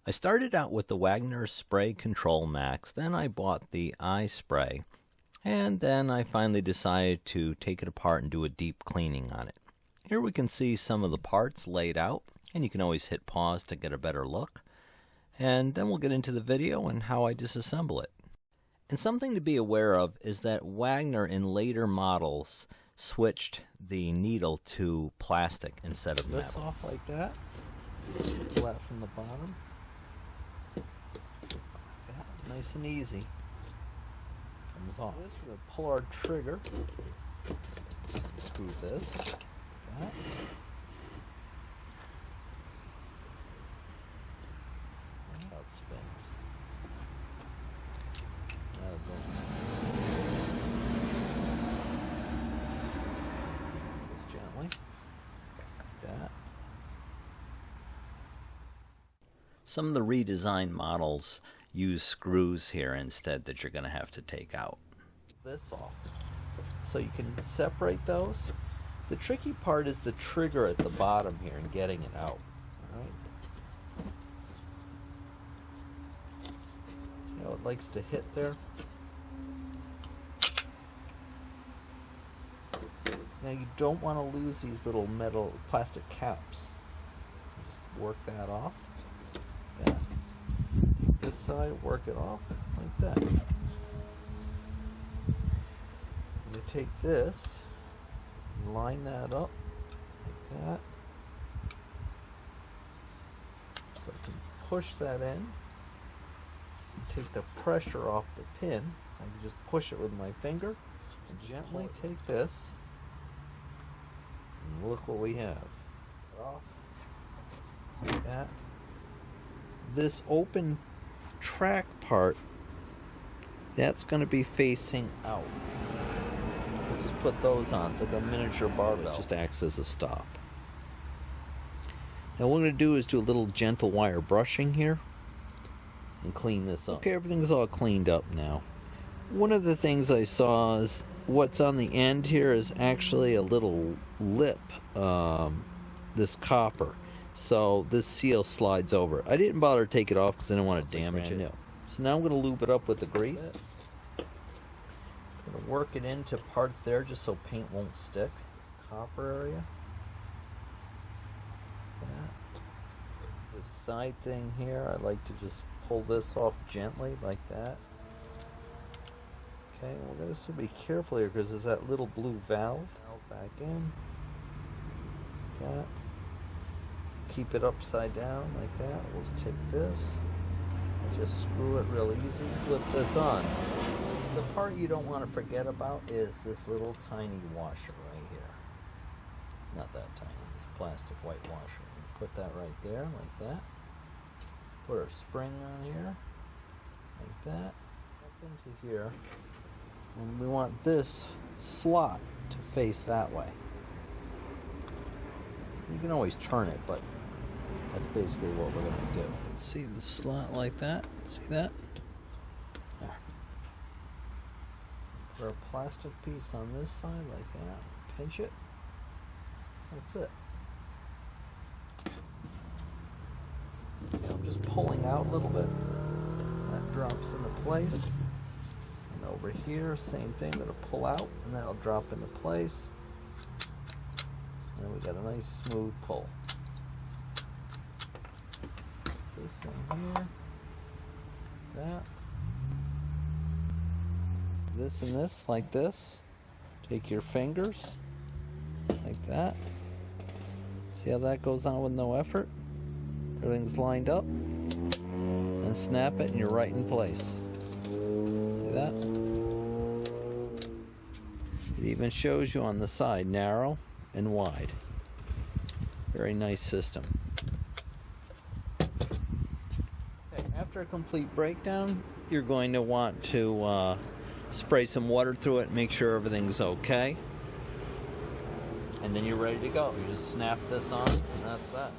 I started out with the Wagner Spray Control Max, then I bought the iSpray, and then I finally decided to take it apart and do a deep cleaning on it. Here we can see some of the parts laid out, and you can always hit pause to get a better look. And then we'll get into the video and how I disassemble it. And something to be aware of is that Wagner in later models switched the needle to plastic instead of metal. This off like that, pull that from the bottom. Nice and easy. Comes off. This, we're going to pull our trigger. Screw this. Like that. That's how it spins. This gently. Like that. Some of the redesigned models use screws here instead that you're going to have to take out. This off so you can separate those. The tricky part is the trigger at the bottom here and getting it out. All right. See how it likes to hit there? Now you don't want to lose these little metal plastic caps. Just work that off. That. This side, work it off like that. You take this, line that up like that. So I can push that in. Take the pressure off the pin. I can just push it with my finger and gently take this. And look what we have. Off like that. This open track part, that's going to be facing out. We'll just put those on. It's like a miniature barbell. It just acts as a stop. Now what I'm going to do is do a little gentle wire brushing here and clean this up. Okay, everything's all cleaned up now. One of the things I saw is what's on the end here is actually a little lip, this copper. So this seal slides over. I didn't bother to take it off because I didn't want to damage it. So now I'm going to lube it up with the grease. I'm going to work it into parts there just so paint won't stick. This copper area. That. This side thing here, I like to just pull this off gently like that. Okay, we're going to be careful here because there's that little blue valve. Back in. Like that. Keep it upside down like that. We'll just take this and just screw it real easy. Slip this on. The part you don't want to forget about is this little tiny washer right here. Not that tiny, this plastic white washer. Put that right there like that. Put our spring on here like that. Up into here. And we want this slot to face that way. You can always turn it, but that's basically what we're going to do. See the slot like that? See that? There. Put our plastic piece on this side like that. Pinch it. That's it. See, I'm just pulling out a little bit. So that drops into place. And over here, same thing. I'm going to pull out, and that'll drop into place. And we got a nice smooth pull. This in here, that, this and this, like this. Take your fingers, like that. See how that goes on with no effort? Everything's lined up. And snap it and you're right in place. See that? It even shows you on the side, narrow and wide. Very nice system. Okay, after a complete breakdown, you're going to want to spray some water through it, make sure everything's okay. And then you're ready to go. You just snap this on, and that's that.